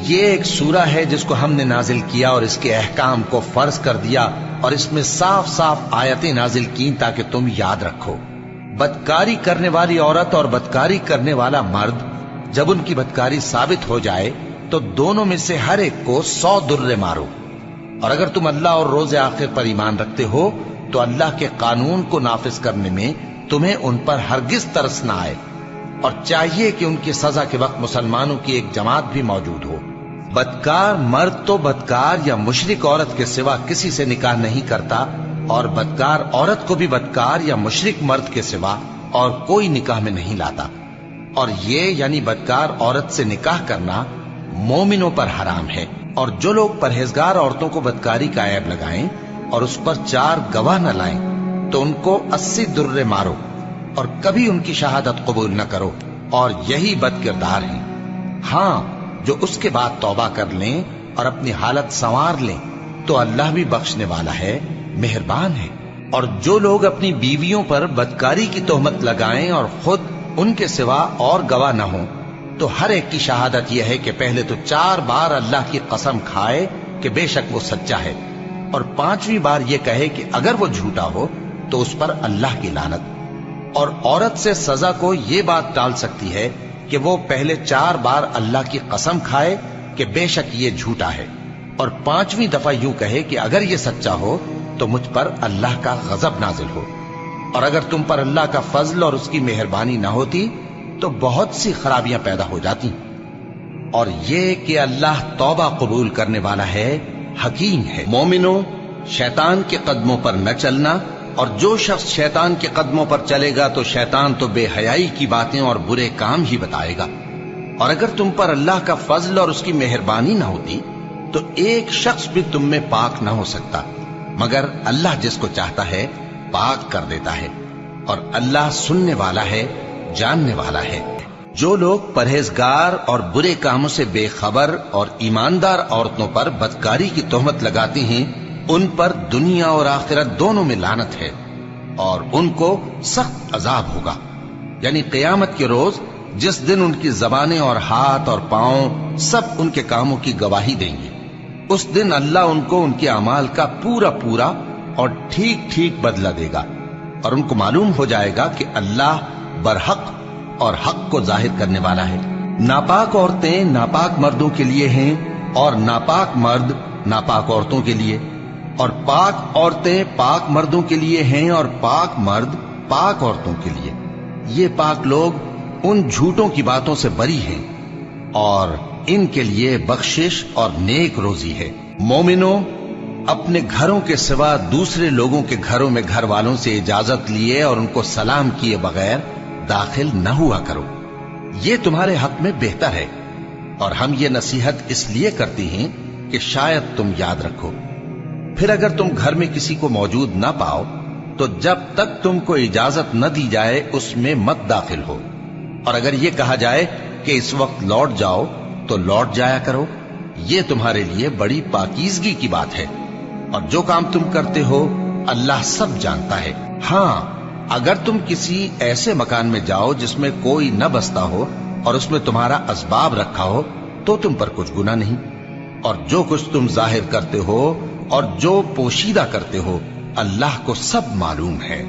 یہ ایک سورہ ہے جس کو ہم نے نازل کیا اور اس کے احکام کو فرض کر دیا اور اس میں صاف صاف آیتیں نازل کی تاکہ تم یاد رکھو۔ بدکاری کرنے والی عورت اور بدکاری کرنے والا مرد جب ان کی بدکاری ثابت ہو جائے تو دونوں میں سے ہر ایک کو 100 درے مارو، اور اگر تم اللہ اور روز آخر پر ایمان رکھتے ہو تو اللہ کے قانون کو نافذ کرنے میں تمہیں ان پر ہرگز ترس نہ آئے، اور چاہیے کہ ان کی سزا کے وقت مسلمانوں کی ایک جماعت بھی موجود ہو۔ بدکار مرد تو بدکار یا مشرک عورت کے سوا کسی سے نکاح نہیں کرتا، اور بدکار عورت کو بھی بدکار یا مشرک مرد کے سوا اور کوئی نکاح میں نہیں لاتا، اور یہ یعنی بدکار عورت سے نکاح کرنا مومنوں پر حرام ہے۔ اور جو لوگ پرہیزگار عورتوں کو بدکاری کا عیب لگائیں اور اس پر 4 گواہ نہ لائیں تو ان کو 80 درے مارو، اور کبھی ان کی شہادت قبول نہ کرو، اور یہی بد کردار ہیں۔ ہاں، جو اس کے بعد توبہ کر لیں اور اپنی حالت سنوار لیں تو اللہ بھی بخشنے والا ہے، مہربان ہے۔ اور جو لوگ اپنی بیویوں پر بدکاری کی تہمت لگائیں اور خود ان کے سوا اور گواہ نہ ہوں تو ہر ایک کی شہادت یہ ہے کہ پہلے تو 4 بار اللہ کی قسم کھائے کہ بے شک وہ سچا ہے، اور 5ویں بار یہ کہے کہ اگر وہ جھوٹا ہو تو اس پر اللہ کی لعنت۔ اور عورت سے سزا کو یہ بات ٹال سکتی ہے کہ وہ پہلے 4 بار اللہ کی قسم کھائے کہ بے شک یہ جھوٹا ہے، اور 5ویں دفعہ یوں کہے کہ اگر یہ سچا ہو تو مجھ پر اللہ کا غضب نازل ہو۔ اور اگر تم پر اللہ کا فضل اور اس کی مہربانی نہ ہوتی تو بہت سی خرابیاں پیدا ہو جاتی۔ اور یہ کہ اللہ توبہ قبول کرنے والا ہے، حکیم ہے۔ مومنوں، شیطان کے قدموں پر نہ چلنا، اور جو شخص شیطان کے قدموں پر چلے گا تو شیطان تو بے حیائی کی باتیں اور برے کام ہی بتائے گا۔ اور اگر تم پر اللہ کا فضل اور اس کی مہربانی نہ ہوتی تو ایک شخص بھی تم میں پاک نہ ہو سکتا، مگر اللہ جس کو چاہتا ہے پاک کر دیتا ہے، اور اللہ سننے والا ہے، جاننے والا ہے۔ جو لوگ پرہیزگار اور برے کاموں سے بے خبر اور ایماندار عورتوں پر بدکاری کی تہمت لگاتے ہیں ان پر دنیا اور آخرت دونوں میں لعنت ہے، اور ان کو سخت عذاب ہوگا، یعنی قیامت کے روز جس دن ان کی زبانیں اور ہاتھ اور پاؤں سب ان کے کاموں کی گواہی دیں گے۔ اس دن اللہ ان کو ان کے اعمال کا پورا پورا اور ٹھیک ٹھیک بدلہ دے گا، اور ان کو معلوم ہو جائے گا کہ اللہ برحق اور حق کو ظاہر کرنے والا ہے۔ ناپاک عورتیں ناپاک مردوں کے لیے ہیں، اور ناپاک مرد ناپاک عورتوں کے لیے، اور پاک عورتیں پاک مردوں کے لیے ہیں، اور پاک مرد پاک عورتوں کے لیے۔ یہ پاک لوگ ان جھوٹوں کی باتوں سے بری ہیں، اور ان کے لیے بخشش اور نیک روزی ہے۔ مومنوں، اپنے گھروں کے سوا دوسرے لوگوں کے گھروں میں گھر والوں سے اجازت لیے اور ان کو سلام کیے بغیر داخل نہ ہوا کرو، یہ تمہارے حق میں بہتر ہے، اور ہم یہ نصیحت اس لیے کرتے ہیں کہ شاید تم یاد رکھو۔ پھر اگر تم گھر میں کسی کو موجود نہ پاؤ تو جب تک تم کو اجازت نہ دی جائے اس میں مت داخل ہو، اور اگر یہ کہا جائے کہ اس وقت لوٹ جاؤ تو لوٹ جایا کرو، یہ تمہارے لیے بڑی پاکیزگی کی بات ہے، اور جو کام تم کرتے ہو اللہ سب جانتا ہے۔ ہاں، اگر تم کسی ایسے مکان میں جاؤ جس میں کوئی نہ بستا ہو اور اس میں تمہارا اسباب رکھا ہو تو تم پر کچھ گناہ نہیں، اور جو کچھ تم ظاہر کرتے ہو اور جو پوشیدہ کرتے ہو اللہ کو سب معلوم ہے۔